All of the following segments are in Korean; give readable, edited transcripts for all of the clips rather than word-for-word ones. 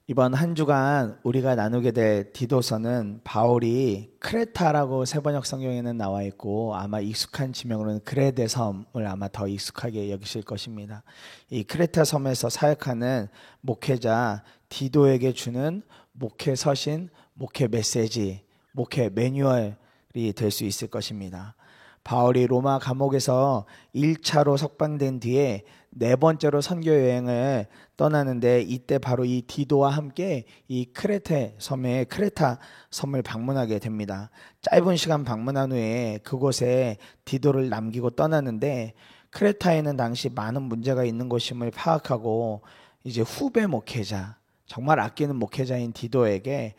이번 한 주간 우리가 나누게 될 디도서는 바울이 크레타라고 세번역 성경에는 나와 있고 아마 익숙한 지명으로는 그레데 섬을 아마 더 익숙하게 여기실 것입니다. 이 크레타 섬에서 사역하는 목회자 디도에게 주는 목회 서신, 목회 메시지, 목회 매뉴얼이 될 수 있을 것입니다. 바울이 로마 감옥에서 1차로 석방된 뒤에 네 번째로 선교 여행을 떠나는데 이때 바로 이 디도와 함께 이 크레타 섬을 방문하게 됩니다. 짧은 시간 방문한 후에 그곳에 디도를 남기고 떠나는데 크레타에는 당시 많은 문제가 있는 곳임을 파악하고 이제 후배 목회자, 정말 아끼는 목회자인 디도에게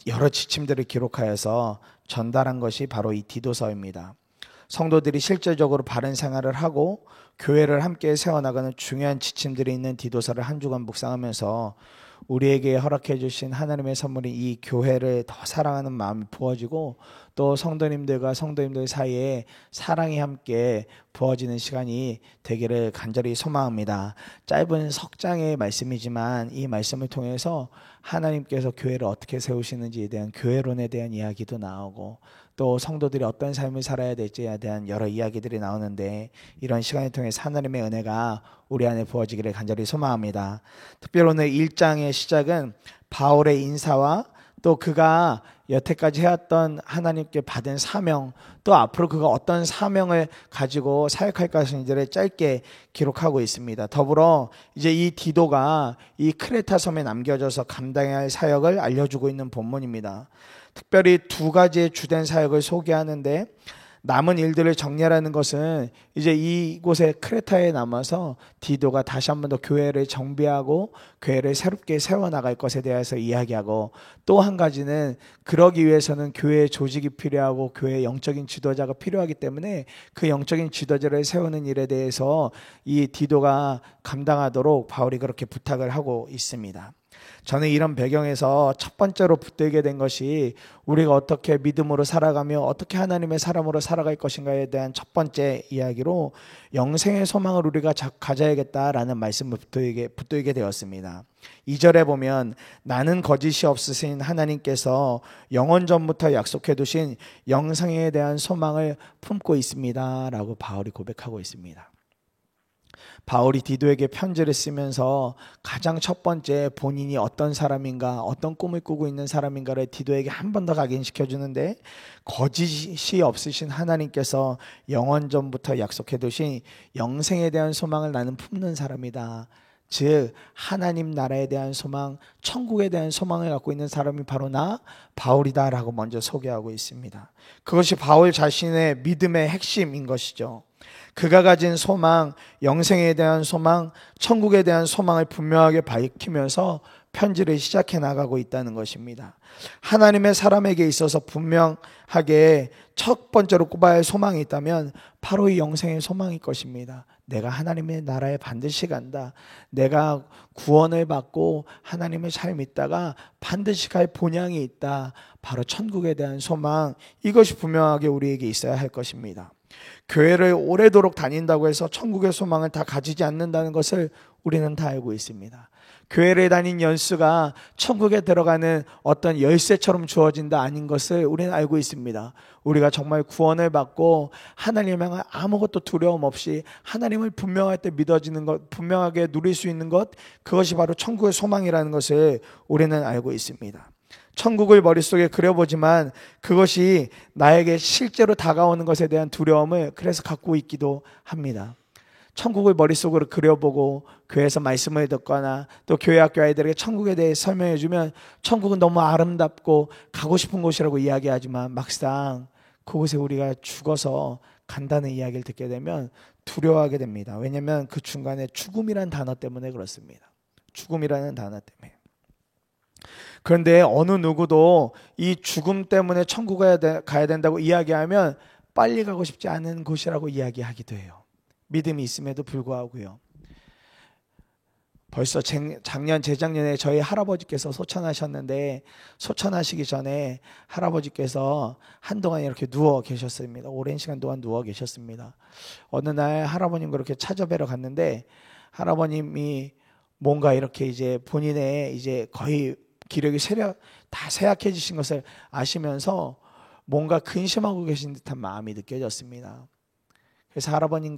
여러 지침들을 기록하여서 전달한 것이 바로 이 디도서입니다. 성도들이 실질적으로 바른 생활을 하고 교회를 함께 세워나가는 중요한 지침들이 있는 디도서를 한 주간 묵상하면서 우리에게 허락해 주신 하나님의 선물인 이 교회를 더 사랑하는 마음이 부어지고 또 성도님들과 성도님들 사이에 사랑이 함께 부어지는 시간이 되기를 간절히 소망합니다. 짧은 석 장의 말씀이지만 이 말씀을 통해서 하나님께서 교회를 어떻게 세우시는지에 대한 교회론에 대한 이야기도 나오고 또 성도들이 어떤 삶을 살아야 될지에 대한 여러 이야기들이 나오는데 이런 시간을 통해서 하나님의 은혜가 우리 안에 부어지기를 간절히 소망합니다. 특별히 오늘 1장의 시작은 바울의 인사와 또 그가 여태까지 해왔던 하나님께 받은 사명, 또 앞으로 그가 어떤 사명을 가지고 사역할 것인지를 짧게 기록하고 있습니다. 더불어 이제 이 디도가 이 크레타 섬에 남겨져서 감당해야 할 사역을 알려주고 있는 본문입니다. 특별히 두 가지의 주된 사역을 소개하는데 남은 일들을 정리하라는 것은 이제 이곳에 크레타에 남아서 디도가 다시 한 번 더 교회를 정비하고 교회를 새롭게 세워나갈 것에 대해서 이야기하고 또 한 가지는 그러기 위해서는 교회의 조직이 필요하고 교회의 영적인 지도자가 필요하기 때문에 그 영적인 지도자를 세우는 일에 대해서 이 디도가 감당하도록 바울이 그렇게 부탁을 하고 있습니다. 저는 이런 배경에서 첫 번째로 붙들게 된 것이 우리가 어떻게 믿음으로 살아가며 어떻게 하나님의 사람으로 살아갈 것인가에 대한 첫 번째 이야기로 영생의 소망을 우리가 가져야겠다라는 말씀을 붙들게 되었습니다. 2절에 보면 나는 거짓이 없으신 하나님께서 영원 전부터 약속해 두신 영생에 대한 소망을 품고 있습니다 라고 바울이 고백하고 있습니다. 바울이 디도에게 편지를 쓰면서 가장 첫 번째 본인이 어떤 사람인가, 어떤 꿈을 꾸고 있는 사람인가를 디도에게 한 번 더 각인시켜 주는데 거짓이 없으신 하나님께서 영원 전부터 약속해 두신 영생에 대한 소망을 나는 품는 사람이다. 즉 하나님 나라에 대한 소망, 천국에 대한 소망을 갖고 있는 사람이 바로 나 바울이다라고 먼저 소개하고 있습니다. 그것이 바울 자신의 믿음의 핵심인 것이죠. 그가 가진 소망, 영생에 대한 소망, 천국에 대한 소망을 분명하게 밝히면서 편지를 시작해 나가고 있다는 것입니다. 하나님의 사람에게 있어서 분명하게 첫 번째로 꼽아야 할 소망이 있다면 바로 이 영생의 소망일 것입니다. 내가 하나님의 나라에 반드시 간다. 내가 구원을 받고 하나님을 잘 믿다가 반드시 갈 본향이 있다. 바로 천국에 대한 소망, 이것이 분명하게 우리에게 있어야 할 것입니다. 교회를 오래도록 다닌다고 해서 천국의 소망을 다 가지지 않는다는 것을 우리는 다 알고 있습니다. 교회를 다닌 연수가 천국에 들어가는 어떤 열쇠처럼 주어진다 아닌 것을 우리는 알고 있습니다. 우리가 정말 구원을 받고 하나님을 향한 아무것도 두려움 없이 하나님을 분명할 때 믿어지는 것, 분명하게 누릴 수 있는 것, 그것이 바로 천국의 소망이라는 것을 우리는 알고 있습니다. 천국을 머릿속에 그려보지만 그것이 나에게 실제로 다가오는 것에 대한 두려움을 그래서 갖고 있기도 합니다. 천국을 머릿속으로 그려보고 교회에서 말씀을 듣거나 또 교회 학교 아이들에게 천국에 대해 설명해 주면 천국은 너무 아름답고 가고 싶은 곳이라고 이야기하지만 막상 그곳에 우리가 죽어서 간다는 이야기를 듣게 되면 두려워하게 됩니다. 왜냐하면 그 중간에 죽음이라는 단어 때문에 그렇습니다. 죽음이라는 단어 때문에. 그런데 어느 누구도 이 죽음 때문에 천국에 가야 된다고 이야기하면 빨리 가고 싶지 않은 곳이라고 이야기하기도 해요. 믿음이 있음에도 불구하고요. 벌써 작년, 재작년에 저희 할아버지께서 소천하셨는데 소천하시기 전에 할아버지께서 한동안 이렇게 누워 계셨습니다. 오랜 시간 동안 누워 계셨습니다. 어느 날 할아버님 그렇게 찾아뵈러 갔는데 할아버님이 뭔가 이렇게 이제 본인의 이제 거의 기력이 다 쇠약해지신 것을 아시면서 뭔가 근심하고 계신 듯한 마음이 느껴졌습니다. 그래서 할아버님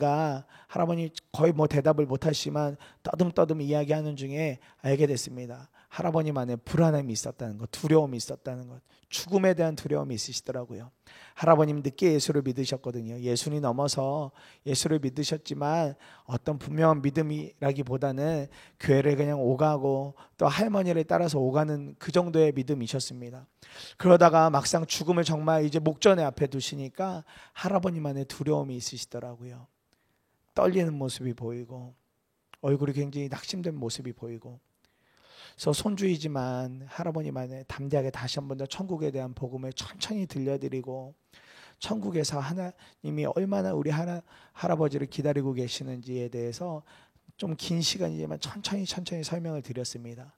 거의 뭐 대답을 못하시지만 떠듬떠듬 이야기하는 중에 알게 됐습니다. 할아버님 안에 불안함이 있었다는 것, 두려움이 있었다는 것, 죽음에 대한 두려움이 있으시더라고요. 할아버님 늦게 예수를 믿으셨거든요. 예수님 넘어서 예수를 믿으셨지만 어떤 분명한 믿음이라기보다는 교회를 그냥 오가고 또 할머니를 따라서 오가는 그 정도의 믿음이셨습니다. 그러다가 막상 죽음을 정말 이제 목전에 앞에 두시니까 할아버님 안에 두려움이 있으시더라고요. 떨리는 모습이 보이고 얼굴이 굉장히 낙심된 모습이 보이고, 그래서 손주이지만 할아버님 안에 담대하게 다시 한 번 더 천국에 대한 복음을 천천히 들려드리고 천국에서 하나님이 얼마나 우리 할아버지를 기다리고 계시는지에 대해서 좀 긴 시간이지만 천천히 설명을 드렸습니다.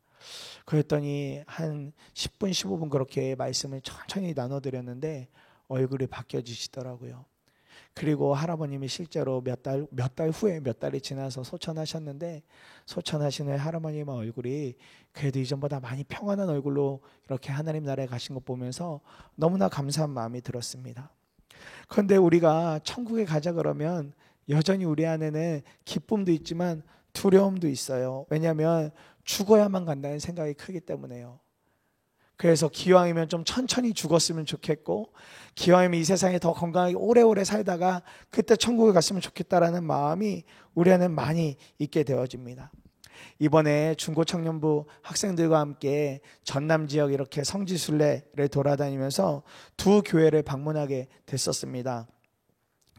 그랬더니 한 10분 15분 그렇게 말씀을 천천히 나눠드렸는데 얼굴이 바뀌어지시더라고요. 그리고 할아버님이 실제로 몇 달 후에 몇 달이 지나서 소천하셨는데, 소천하신 후에 할아버님의 얼굴이 그래도 이전보다 많이 평안한 얼굴로 이렇게 하나님 나라에 가신 것 보면서 너무나 감사한 마음이 들었습니다. 그런데 우리가 천국에 가자 그러면 여전히 우리 안에는 기쁨도 있지만 두려움도 있어요. 왜냐하면 죽어야만 간다는 생각이 크기 때문에요. 그래서 기왕이면 좀 천천히 죽었으면 좋겠고, 기왕이면 이 세상에 더 건강하게 오래오래 살다가 그때 천국에 갔으면 좋겠다라는 마음이 우리 안에 많이 있게 되어집니다. 이번에 중고청년부 학생들과 함께 전남 지역 이렇게 성지순례를 돌아다니면서 두 교회를 방문하게 됐었습니다.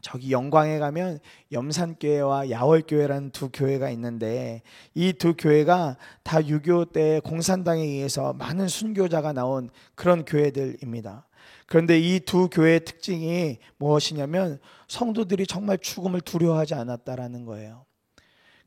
저기 영광에 가면 염산교회와 야월교회라는 두 교회가 있는데, 이 두 교회가 다 6.25 때 공산당에 의해서 많은 순교자가 나온 그런 교회들입니다. 그런데 이 두 교회의 특징이 무엇이냐면 성도들이 정말 죽음을 두려워하지 않았다라는 거예요.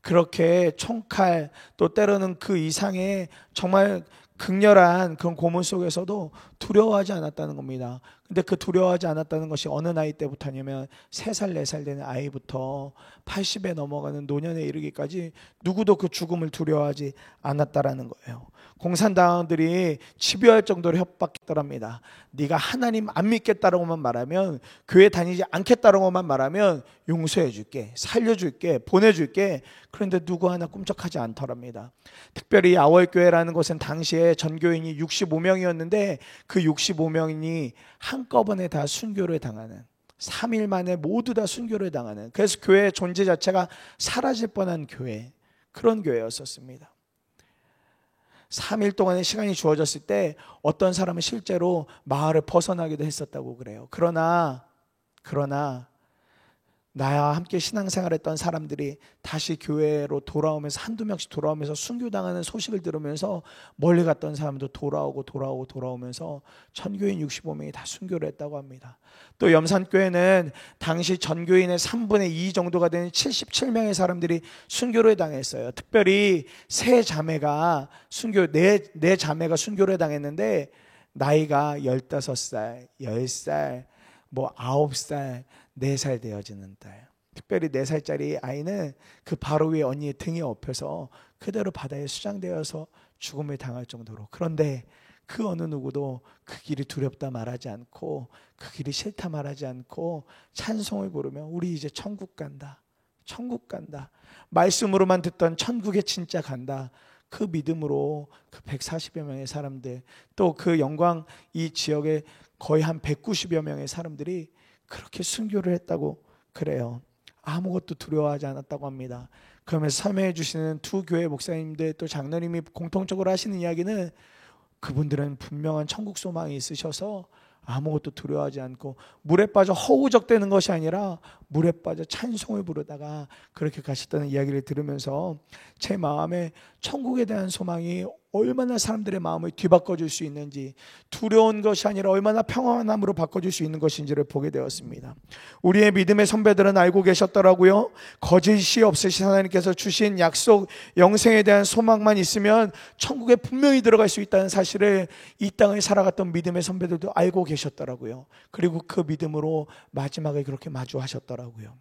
그렇게 총칼 또 때로는 그 이상의 정말 극렬한 그런 고문 속에서도 두려워하지 않았다는 겁니다. 근데 그 두려워하지 않았다는 것이 어느 나이 때부터냐면 3살 4살 되는 아이부터 80에 넘어가는 노년에 이르기까지 누구도 그 죽음을 두려워하지 않았다라는 거예요. 공산당들이 집요할 정도로 협박했더랍니다. 네가 하나님 안 믿겠다라고만 말하면, 교회 다니지 않겠다라고만 말하면 용서해 줄게, 살려줄게, 보내줄게. 그런데 누구 하나 꿈쩍하지 않더랍니다. 특별히 야월교회라는 곳은 당시에 전교인이 65명이었는데 그 65명이 한꺼번에 다 순교를 당하는, 3일 만에 모두 다 순교를 당하는, 그래서 교회의 존재 자체가 사라질 뻔한 교회, 그런 교회였었습니다. 3일 동안의 시간이 주어졌을 때 어떤 사람은 실제로 마을을 벗어나기도 했었다고 그래요. 그러나 나와 함께 신앙생활했던 사람들이 다시 교회로 돌아오면서 한두 명씩 돌아오면서 순교당하는 소식을 들으면서 멀리 갔던 사람도 돌아오면서 전교인 65명이 다 순교를 했다고 합니다. 또 염산교회는 당시 전교인의 3분의 2 정도가 되는 77명의 사람들이 순교를 당했어요. 특별히 네 자매가 순교를 당했는데 나이가 15살, 10살, 9살, 4살 되어지는 딸. 특별히 4살짜리 아이는 그 바로 위에 언니의 등에 업혀서 그대로 바다에 수장되어서 죽음을 당할 정도로. 그런데 그 어느 누구도 그 길이 두렵다 말하지 않고, 그 길이 싫다 말하지 않고 찬송을 부르며 우리 이제 천국 간다, 말씀으로만 듣던 천국에 진짜 간다, 그 믿음으로 그 140여 명의 사람들, 또 그 영광 이 지역에 거의 한 190여 명의 사람들이 그렇게 순교를 했다고 그래요. 아무것도 두려워하지 않았다고 합니다. 그러면서 설명해 주시는 두 교회 목사님들 또 장로님이 공통적으로 하시는 이야기는 그분들은 분명한 천국 소망이 있으셔서 아무것도 두려워하지 않고 물에 빠져 허우적대는 것이 아니라 물에 빠져 찬송을 부르다가 그렇게 가셨다는 이야기를 들으면서 제 마음에 천국에 대한 소망이 얼마나 사람들의 마음을 뒤바꿔줄 수 있는지, 두려운 것이 아니라 얼마나 평안함으로 바꿔줄 수 있는 것인지를 보게 되었습니다. 우리의 믿음의 선배들은 알고 계셨더라고요. 거짓이 없으신 하나님께서 주신 약속 영생에 대한 소망만 있으면 천국에 분명히 들어갈 수 있다는 사실을 이 땅을 살아갔던 믿음의 선배들도 알고 계셨더라고요. 그리고 그 믿음으로 마지막에 그렇게 마주하셨더라고요.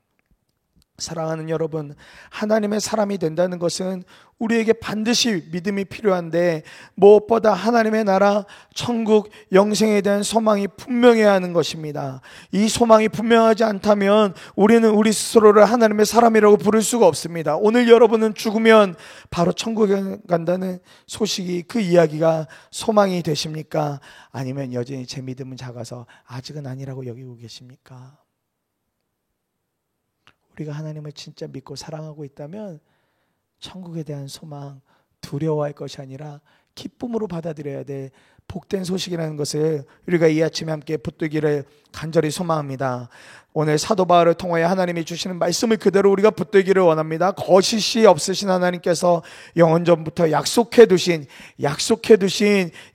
사랑하는 여러분, 하나님의 사람이 된다는 것은 우리에게 반드시 믿음이 필요한데 무엇보다 하나님의 나라, 천국, 영생에 대한 소망이 분명해야 하는 것입니다. 이 소망이 분명하지 않다면 우리는 우리 스스로를 하나님의 사람이라고 부를 수가 없습니다. 오늘 여러분은 죽으면 바로 천국에 간다는 소식이, 그 이야기가 소망이 되십니까? 아니면 여전히 제 믿음은 작아서 아직은 아니라고 여기고 계십니까? 우리가 하나님을 진짜 믿고 사랑하고 있다면 천국에 대한 소망, 두려워할 것이 아니라 기쁨으로 받아들여야 돼. 복된 소식이라는 것을 우리가 이 아침에 함께 붙들기를 간절히 소망합니다. 오늘 사도 바울을 통하여 하나님이 주시는 말씀을 그대로 우리가 붙들기를 원합니다. 거짓이 없으신 하나님께서 영원전부터 약속해 두신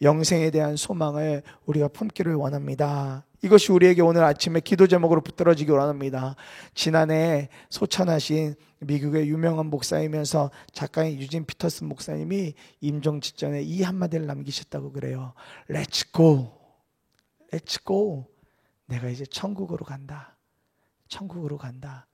영생에 대한 소망을 우리가 품기를 원합니다. 이것이 우리에게 오늘 아침에 기도 제목으로 붙들어지기 원합니다. 지난해 소천하신 미국의 유명한 목사이면서 작가인 유진 피터슨 목사님이 임종 직전에 이 한마디를 남기셨다고 그래요. Let's go. Let's go. 내가 이제 천국으로 간다. 천국으로 간다.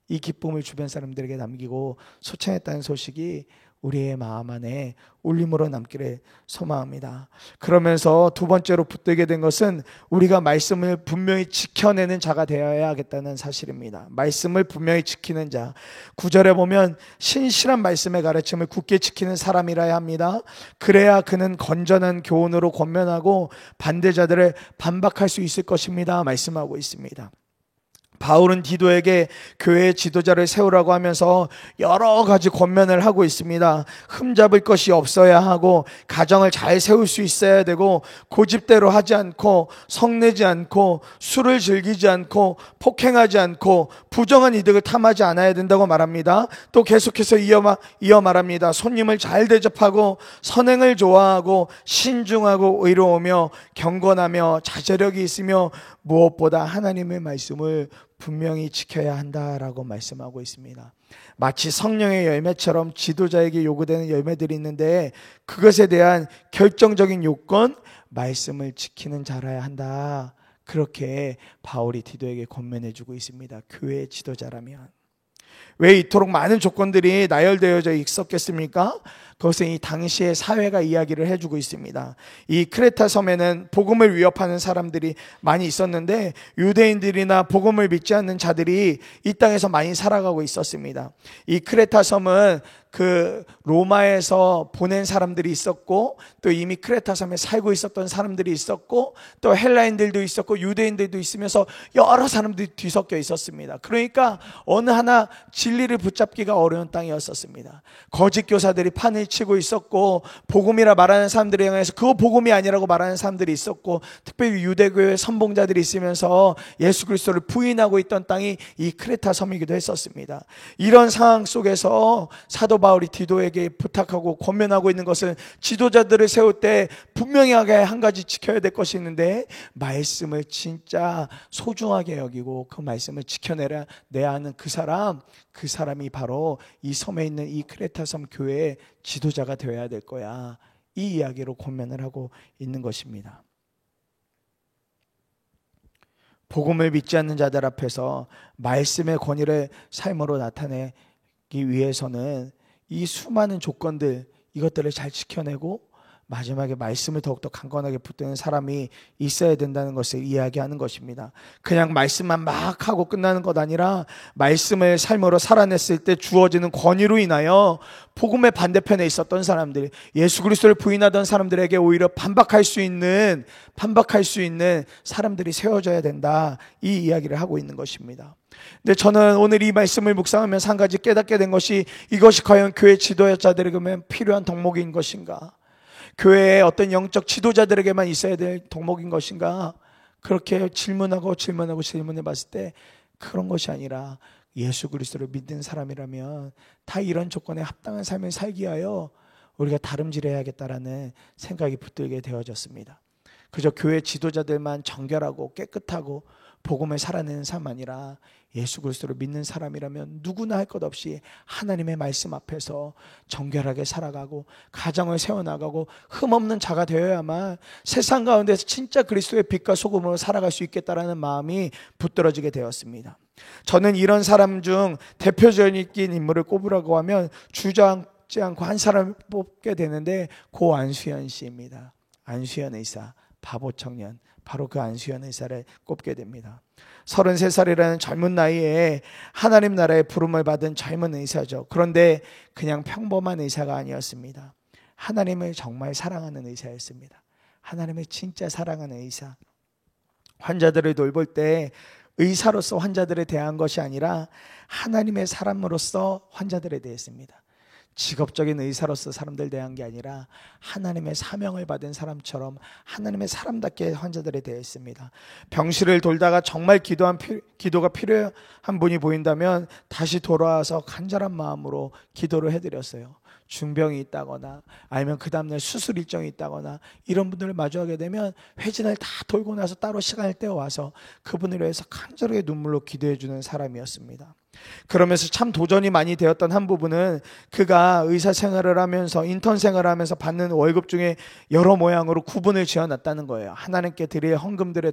이 기쁨을 주변 사람들에게 남기고 소천했다는 소식이 우리의 마음 안에 울림으로 남기를 소망합니다. 그러면서 두 번째로 붙들게 된 것은 우리가 말씀을 분명히 지켜내는 자가 되어야 하겠다는 사실입니다. 말씀을 분명히 지키는 자. 9절에 보면 신실한 말씀의 가르침을 굳게 지키는 사람이라야 합니다. 그래야 그는 건전한 교훈으로 권면하고 반대자들을 반박할 수 있을 것입니다. 말씀하고 있습니다. 바울은 디도에게 교회의 지도자를 세우라고 하면서 여러 가지 권면을 하고 있습니다. 흠잡을 것이 없어야 하고 가정을 잘 세울 수 있어야 되고 고집대로 하지 않고 성내지 않고 술을 즐기지 않고 폭행하지 않고 부정한 이득을 탐하지 않아야 된다고 말합니다. 또 계속해서 이어 말합니다. 손님을 잘 대접하고 선행을 좋아하고 신중하고 의로우며 경건하며 자제력이 있으며 무엇보다 하나님의 말씀을 분명히 지켜야 한다라고 말씀하고 있습니다. 마치 성령의 열매처럼 지도자에게 요구되는 열매들이 있는데 그것에 대한 결정적인 요건, 말씀을 지키는 자라야 한다. 그렇게 바울이 디도에게 권면해주고 있습니다. 교회의 지도자라면. 왜 이토록 많은 조건들이 나열되어져 있었겠습니까? 그것은 이 당시의 사회가 이야기를 해주고 있습니다. 이 크레타 섬에는 복음을 위협하는 사람들이 많이 있었는데 유대인들이나 복음을 믿지 않는 자들이 이 땅에서 많이 살아가고 있었습니다. 이 크레타 섬은 그 로마에서 보낸 사람들이 있었고 또 이미 크레타 섬에 살고 있었던 사람들이 있었고 또 헬라인들도 있었고 유대인들도 있으면서 여러 사람들이 뒤섞여 있었습니다. 그러니까 어느 하나 진리를 붙잡기가 어려운 땅이었었습니다. 거짓 교사들이 판을 치고 있었고 복음이라 말하는 사람들에 향해서 그거 복음이 아니라고 말하는 사람들이 있었고 특별히 유대교의 선봉자들이 있으면서 예수 그리스도를 부인하고 있던 땅이 이 크레타 섬이기도 했었습니다. 이런 상황 속에서 사도 바울이 디도에게 부탁하고 권면하고 있는 것은 지도자들을 세울 때 분명하게 한 가지 지켜야 될 것이 있는데 말씀을 진짜 소중하게 여기고 그 말씀을 지켜내야 하는 그 사람이 바로 이 섬에 있는 이 크레타 섬 교회의 지도자가 되어야 될 거야. 이 이야기로 권면을 하고 있는 것입니다. 복음을 믿지 않는 자들 앞에서 말씀의 권위를 삶으로 나타내기 위해서는 이 수많은 조건들, 이것들을 잘 지켜내고 마지막에 말씀을 더욱더 강건하게 붙드는 사람이 있어야 된다는 것을 이야기하는 것입니다. 그냥 말씀만 막 하고 끝나는 것 아니라 말씀을 삶으로 살아냈을 때 주어지는 권위로 인하여 복음의 반대편에 있었던 사람들, 예수 그리스도를 부인하던 사람들에게 오히려 반박할 수 있는 사람들이 세워져야 된다. 이 이야기를 하고 있는 것입니다. 근데 저는 오늘 이 말씀을 묵상하면서 한 가지 깨닫게 된 것이 이것이 과연 교회 지도자들에게만 필요한 덕목인 것인가? 교회의 어떤 영적 지도자들에게만 있어야 될 덕목인 것인가? 그렇게 질문해 봤을 때 그런 것이 아니라 예수 그리스도를 믿는 사람이라면 다 이런 조건에 합당한 삶을 살기 위하여 우리가 다름질해야겠다라는 생각이 붙들게 되어졌습니다. 그저 교회 지도자들만 정결하고 깨끗하고 복음을 살아내는 삶 아니라 예수 그리스도를 믿는 사람이라면 누구나 할 것 없이 하나님의 말씀 앞에서 정결하게 살아가고 가정을 세워나가고 흠없는 자가 되어야만 세상 가운데서 진짜 그리스도의 빛과 소금으로 살아갈 수 있겠다라는 마음이 붙들어지게 되었습니다. 저는 이런 사람 중 대표적인 인물을 꼽으라고 하면 주저앉지 않고 한 사람을 뽑게 되는데 고 안수현 씨입니다. 안수현 의사, 바보 청년, 바로 그 안수현 의사를 꼽게 됩니다. 33살이라는 젊은 나이에 하나님 나라의 부름을 받은 젊은 의사죠. 그런데 그냥 평범한 의사가 아니었습니다. 하나님을 정말 사랑하는 의사였습니다. 하나님을 진짜 사랑하는 의사. 환자들을 돌볼 때 의사로서 환자들에 대한 것이 아니라 하나님의 사람으로서 환자들에 대했습니다. 직업적인 의사로서 사람들 대한 게 아니라 하나님의 사명을 받은 사람처럼 하나님의 사람답게 환자들에 대했습니다. 병실을 돌다가 정말 기도가 필요한 분이 보인다면 다시 돌아와서 간절한 마음으로 기도를 해드렸어요. 중병이 있다거나 아니면 그 다음날 수술 일정이 있다거나 이런 분들을 마주하게 되면 회진을 다 돌고 나서 따로 시간을 떼어와서 그분을 위해서 간절하게 눈물로 기도해 주는 사람이었습니다. 그러면서 참 도전이 많이 되었던 한 부분은 그가 의사 생활을 하면서 인턴 생활을 하면서 받는 월급 중에 여러 모양으로 구분을 지어놨다는 거예요. 하나님께 드릴 헌금들을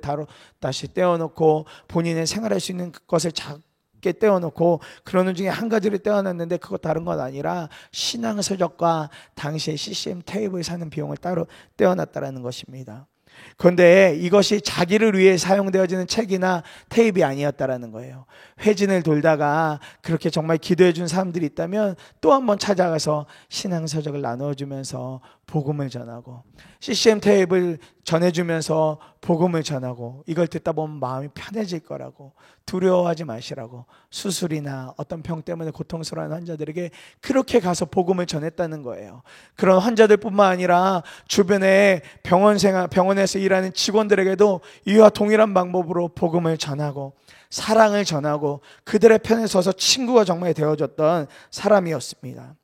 다시 떼어놓고 본인의 생활할 수 있는 것을 작게 떼어놓고 그러는 중에 한 가지를 떼어놨는데 그거 다른 건 아니라 신앙서적과 당시에 CCM 테이프를 사는 비용을 따로 떼어놨다는 것입니다. 그런데 이것이 자기를 위해 사용되어지는 책이나 테이프가 아니었다라는 거예요. 회진을 돌다가 그렇게 정말 기도해 준 사람들이 있다면 또 한 번 찾아가서 신앙서적을 나눠주면서 복음을 전하고 CCM 테이프를 전해주면서 복음을 전하고 이걸 듣다 보면 마음이 편해질 거라고 두려워하지 마시라고 수술이나 어떤 병 때문에 고통스러운 환자들에게 그렇게 가서 복음을 전했다는 거예요. 그런 환자들뿐만 아니라 주변에 병원에서 일하는 직원들에게도 이와 동일한 방법으로 복음을 전하고 사랑을 전하고 그들의 편에 서서 친구가 정말 되어줬던 사람이었습니다.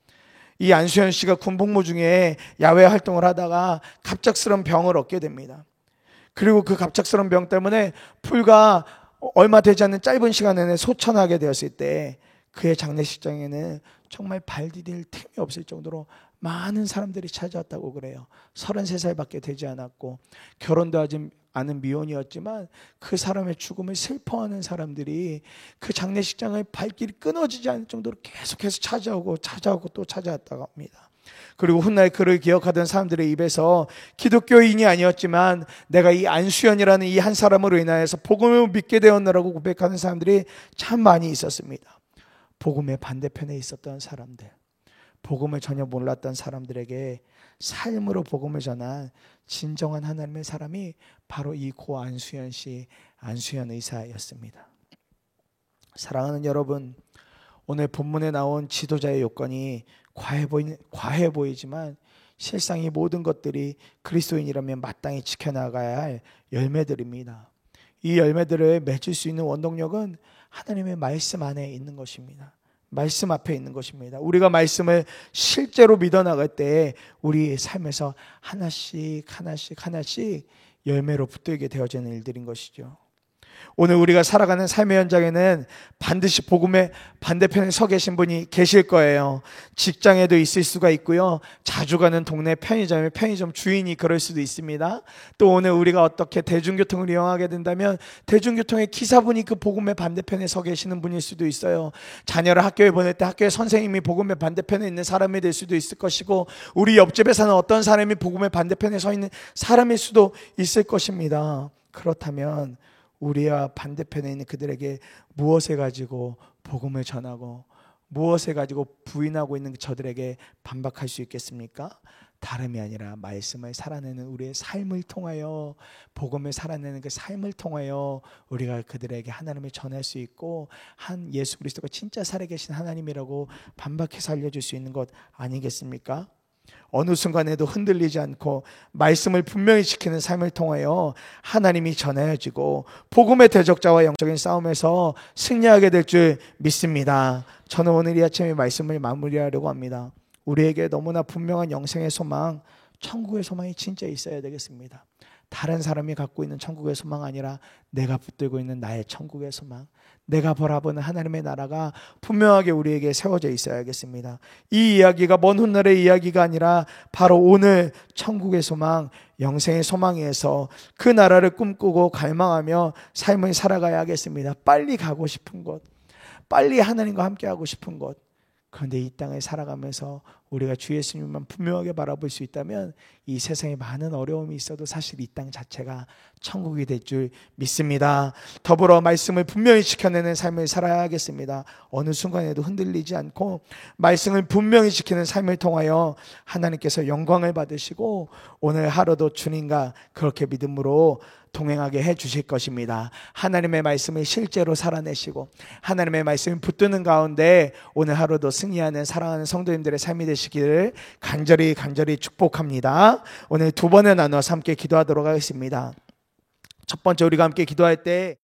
이 안수현 씨가 군복무 중에 야외 활동을 하다가 갑작스러운 병을 얻게 됩니다. 그리고 그 갑작스러운 병 때문에 불과 얼마 되지 않는 짧은 시간 내에 소천하게 되었을 때 그의 장례식장에는 정말 발 디딜 틈이 없을 정도로 많은 사람들이 찾아왔다고 그래요. 33살밖에 되지 않았고 결혼도 하지 않은 미혼이었지만 그 사람의 죽음을 슬퍼하는 사람들이 그 장례식장의 발길이 끊어지지 않을 정도로 계속해서 찾아오고 또 찾아왔다고 합니다. 그리고 훗날 그를 기억하던 사람들의 입에서 기독교인이 아니었지만 내가 이 안수현이라는 이 한 사람으로 인하여서 복음을 믿게 되었노라고 고백하는 사람들이 참 많이 있었습니다. 복음의 반대편에 있었던 사람들, 복음을 전혀 몰랐던 사람들에게 삶으로 복음을 전한 진정한 하나님의 사람이 바로 이 고 안수현 씨, 안수현 의사였습니다. 사랑하는 여러분, 오늘 본문에 나온 지도자의 요건이 과해 보이지만 실상 이 모든 것들이 그리스도인이라면 마땅히 지켜나가야 할 열매들입니다. 이 열매들을 맺을 수 있는 원동력은 하나님의 말씀 안에 있는 것입니다. 말씀 앞에 있는 것입니다. 우리가 말씀을 실제로 믿어나갈 때 우리의 삶에서 하나씩 열매로 붙들게 되어지는 일들인 것이죠. 오늘 우리가 살아가는 삶의 현장에는 반드시 복음의 반대편에 서 계신 분이 계실 거예요. 직장에도 있을 수가 있고요. 자주 가는 동네 편의점 주인이 그럴 수도 있습니다. 또 오늘 우리가 어떻게 대중교통을 이용하게 된다면 대중교통의 기사분이 그 복음의 반대편에 서 계시는 분일 수도 있어요. 자녀를 학교에 보낼 때 학교의 선생님이 복음의 반대편에 있는 사람이 될 수도 있을 것이고 우리 옆집에 사는 어떤 사람이 복음의 반대편에 서 있는 사람일 수도 있을 것입니다. 그렇다면 우리와 반대편에 있는 그들에게 무엇을 가지고 복음을 전하고 무엇을 가지고 부인하고 있는 저들에게 반박할 수 있겠습니까? 다름이 아니라 말씀을 살아내는 우리의 삶을 통하여 복음을 살아내는 그 삶을 통하여 우리가 그들에게 하나님을 전할 수 있고 한 예수 그리스도가 진짜 살아계신 하나님이라고 반박해서 알려줄 수 있는 것 아니겠습니까? 어느 순간에도 흔들리지 않고 말씀을 분명히 지키는 삶을 통하여 하나님이 전해지고 복음의 대적자와 영적인 싸움에서 승리하게 될 줄 믿습니다. 저는 오늘 이 아침에 말씀을 마무리하려고 합니다. 우리에게 너무나 분명한 영생의 소망, 천국의 소망이 진짜 있어야 되겠습니다. 다른 사람이 갖고 있는 천국의 소망 아니라 내가 붙들고 있는 나의 천국의 소망, 내가 바라보는 하나님의 나라가 분명하게 우리에게 세워져 있어야겠습니다. 이 이야기가 먼 훗날의 이야기가 아니라 바로 오늘 천국의 소망, 영생의 소망에서 그 나라를 꿈꾸고 갈망하며 삶을 살아가야 하겠습니다. 빨리 가고 싶은 곳, 빨리 하나님과 함께하고 싶은 곳. 그런데 이 땅을 살아가면서 우리가 주 예수님만 분명하게 바라볼 수 있다면 이 세상에 많은 어려움이 있어도 사실 이 땅 자체가 천국이 될 줄 믿습니다. 더불어 말씀을 분명히 지켜내는 삶을 살아야겠습니다. 어느 순간에도 흔들리지 않고 말씀을 분명히 지키는 삶을 통하여 하나님께서 영광을 받으시고 오늘 하루도 주님과 그렇게 믿음으로 동행하게 해 주실 것입니다. 하나님의 말씀을 실제로 살아내시고 하나님의 말씀을 붙드는 가운데 오늘 하루도 승리하는 사랑하는 성도님들의 삶이 되시기를 간절히 축복합니다. 오늘 두 번에 나눠서 함께 기도하도록 하겠습니다. 첫 번째, 우리가 함께 기도할 때